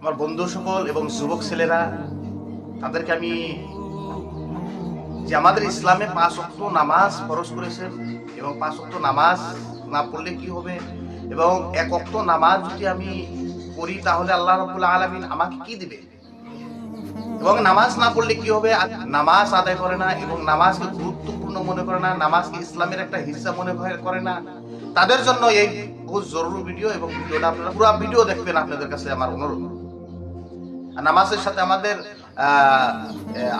আমার বন্ধু সকল এবং যুবক ছেলেরা, তাদেরকে আমি যে আমাদের ইসলামে 5 ওয়াক্ত নামাজ ফরজ করেছেন এবং 5 ওয়াক্ত নামাজ না পড়লে কি হবে, এবং 1 ওয়াক্ত নামাজ যদি আমি পড়ি তাহলে আল্লাহ রাব্বুল আলামিন আমাকে কি দিবে, এবং নামাজ না পড়লে কি হবে, নামাজ আদায় করে না এবং নামাজকে গুরুত্বপূর্ণ মনে করে না, নামাজকে ইসলামের একটা হিস্সা মনে করে না, তাদের জন্য এই বহু জরুরি ভিডিও। এবং ভিডিওটা আপনারা পুরো ভিডিও দেখবেন, আপনাদের কাছে আমার অনুরোধ। নামাজের সাথে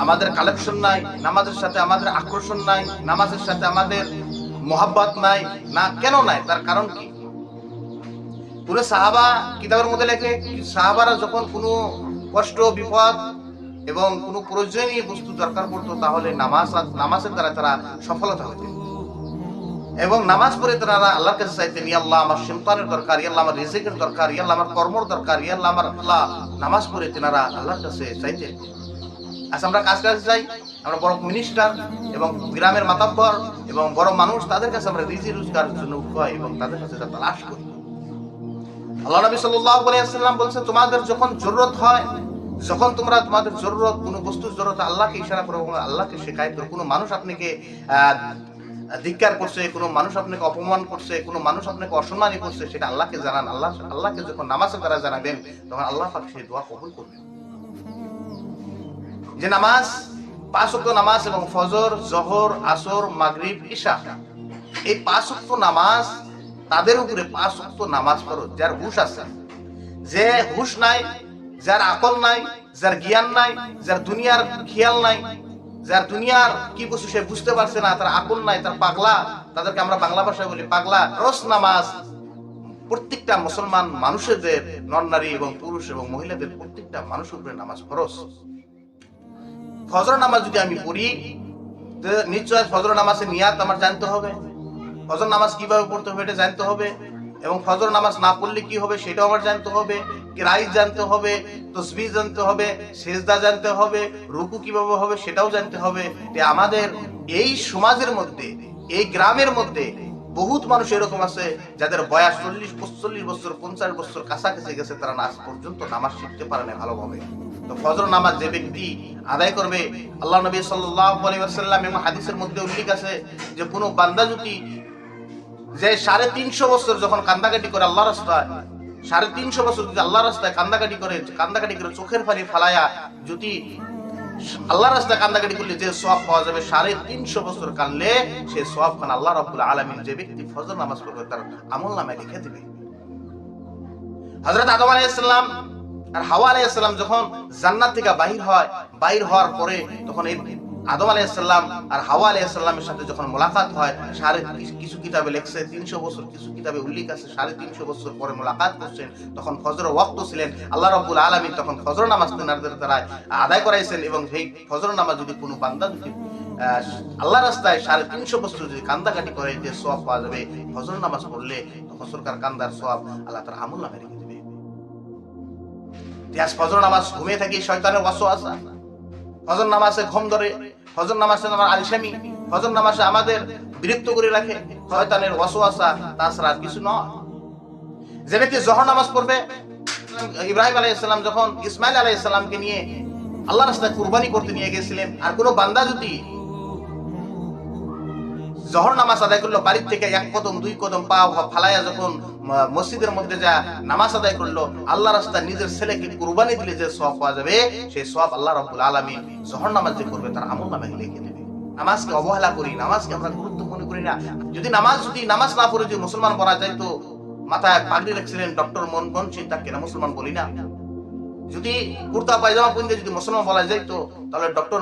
আমাদের কালেকশন নাই, নামাজের সাথে আমাদের আকর্ষণ নাই, নামাজের সাথে আমাদের মোহাব্বত নাই, না কেন নাই, তার কারণ কি? পুরো সাহাবা কিতাবের মধ্যে লেখে, সাহাবারা যখন কোনো কষ্ট বিপদ এবং কোনো প্রয়োজনীয় বস্তু দরকার পড়তো তাহলে নামাজের দ্বারা তারা সফলতা হতেন, এবং নামাজ পড়ে তারা আল্লাহর কাছে চাইতেন, ইয়া আল্লাহ আমার সন্তানের দরকার, ইয়া আল্লাহ আমার রিজিকের দরকার, ইয়া আল্লাহ আমার কর্মর দরকার, ইয়া আল্লাহ আমার আল্লাহ। নামাজ পড়ে তারা আল্লাহর কাছে চাইতেন। আজ আমরা কাছে যাই, আমরা বড় মিনিস্টার এবং গ্রামের মাতাব্বর এবং বড় মানুষ, তাদের কাছে আমরা রিজি রোজগারের জন্য উঠবাই এবং তাদের কাছে তালাশ করি। আল্লাহ নবী সাল্লাল্লাহু আলাইহি ওয়াসাল্লাম বলেছেন, তোমাদের যখন জরুরত হয়, যখন তোমাদের জরুরত, কোনো বস্তুর জরুরত, আল্লাহকে ইশারা করো এবং আল্লাহকে শেখায় করো। কোনো মানুষ আপনাকে ধিক্কার করছে, কোনো মানুষ আপনাকে অপমান করছে, কোনো মানুষ আপনাকে অসম্মানী করছে, সেটা আল্লাহকে জানান। আল্লাহকে যখন নামাজের দ্বারা জানাবেন, তখন আল্লাহ পাক সেই দোয়া কবুল করবেন। যে নামাজ 5 ওয়াক্ত নামাজ এবং ফজর, জোহর, আসর, মাগরিব, ইশা, এই 5 ওয়াক্ত নামাজ তাদের উপরে 5 ওয়াক্ত নামাজ ফরজ। যার হুশ আছে, যে হুশ নাই, যার আকল নাই, যার জ্ঞান নাই, যার দুনিয়ার খেয়াল নাই, যার দুনিয়ার কি বস্তু সে বুঝতে পারছে না, তার আকল নাই, তার পাগলা, তাদেরকে আমরা বাংলা ভাষায় বলি পাগলা। রোজ নামাজ প্রত্যেকটা মুসলমান মানুষদের, নর নারী এবং পুরুষ এবং মহিলাদের প্রত্যেকটা মানুষের উপরে নামাজ ফরজ। ফজর নামাজ যদি আমি পড়ি, তো নিশ্চয় ফজর নামাজের নিয়াত আমার জানতে হবে, ফজর নামাজ কিভাবে পড়তে হবে এটা জানতে হবে, এবং ফজর নামাজ না পড়লে কি হবে সেটাও আমার জানতে হবে, কিরাত জানতে হবে, তাসবিহ জানতে হবে, সিজদা জানতে হবে, রুকু কিভাবে হবে সেটাও জানতে হবে। যে আমাদের এই সমাজের মধ্যে, এই গ্রামের মধ্যে বহুত মানুষ এরকম আছে যাদের বয়স 40-45 বছর, 50 বছর কাছাকাছি গেছে, তারা আজ পর্যন্ত নামাজ শিখতে পারে না ভালোভাবে। তো ফজর নামাজ যে ব্যক্তি আদায় করবে, আল্লাহ নবী সাল্লাল্লাহু আলাইহি ওয়াসাল্লাম এবং হাদিসের মধ্যে উল্লেখ আছে যে কোনো বান্দা যদি যে 350 বছর যখন কান্দাকাটি করে আল্লাহর রাস্তায়, 350 বছর যদি আল্লাহর রাস্তায় কান্দাকাটি করে চোখের পানি ফালায়া যদি আল্লাহর রাস্তায় কান্দাকাটি করলে যে সওয়াব পাওয়া যাবে, 350 বছর কাঁদলে সেই সওয়াব খান আল্লাহ রাব্বুল আলামিন যে ব্যক্তি ফজর নামাজ পড়বে তার আমলনামায় লিখে দিবে। হযরত আদম আলাইহিস সালাম আর হাওয়া আলাইহিস সালাম যখন জান্নাত থেকে বাহির হওয়ার পরে, তখন এই আদম আলাইহিস সালাম আর হাওয়া আলাইহিস সালামের সাথে যখন মোলাকাত হয়, কিছু কিতাবে লেখছে 300 বছর, কিছু কিতাবে উল্লেখ আছে 350 বছর পরে মোলাকাত করছেন। তখন ফজরের ওয়াক্ত ছিলেন, আল্লাহ রাব্বুল আলামিন তখন ফজর নামাজ তাদের দ্বারা আদায় করাইছেন। এবং সেই ফজর নামাজ যদি কোনো বান্দা যদি আল্লাহর রাস্তায় 350 বছর যদি কান্দাকাটি করে, যে সওয়াব পাওয়া যাবে ফজর নামাজ পড়লে, তখন সরকার কান্দার সওয়াব আল্লাহ তাআলা আমলনামায় লিখে দিবে। আজ ফজর নামাজ ঘুমিয়ে থাকি, শয়তানের ওয়াসওয়াসা, ফজর নামাজে ঘুম ধরে, ফজর নামাজে আমার আলসামি, ফজর নামাজে আমাদের বিরক্ত করে রাখে শয়তানের ওয়াসওয়াসা, তাছাড়া আর কিছু নয়। যে ব্যক্তি জোহর নামাজ পড়বে, ইব্রাহিম আলাইহিস সালাম যখন ইসমাইল আলাইহিস সালামকে নিয়ে আল্লাহর রাস্তায় কুরবানি করতে নিয়ে গেছিলেন, আর কোনো বান্দা যদি জোহর নামাজ আদায় করলো, বাড়ির থেকে 1 কদম 2 কদম পা ফালাইয়া যখন মসজিদের মধ্যে যা নামাজ আদায় করলো, আল্লাহ রাস্তায় নিজের ছেলেকে কুরবানি দিলে যে সওয়াব পাওয়া যাবে, সেই সওয়াব আল্লাহ রাব্বুল আলামিন জোহর নামাজ যে করবে তার আমলনামায় লিখে দেবে। নামাজকে অবহেলা করি, নামাজকে আমরা গুরুত্ব মনে করি না। যদি নামাজ না পড়ে যে মুসলমান বলা যায়, তো মাথায় পাগড়ি রাখছিলেন ডক্টর মনমোহন সিং, তাকে না মুসলমান বলি না। যদি কুর্তা পায়জামা পরে যদি মুসলমান বলা যায়, তো তাহলে ডক্টর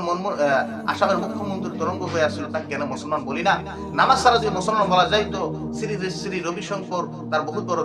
আসামের মুখ্যমন্ত্রী তরঙ্গ হয়ে আসছিল, তাকে কেন মুসলমান বলি না। নামাজ ছাড়া যদি মুসলমান বলা যায়, তো শ্রী রবিশঙ্কর তার বহুত বড়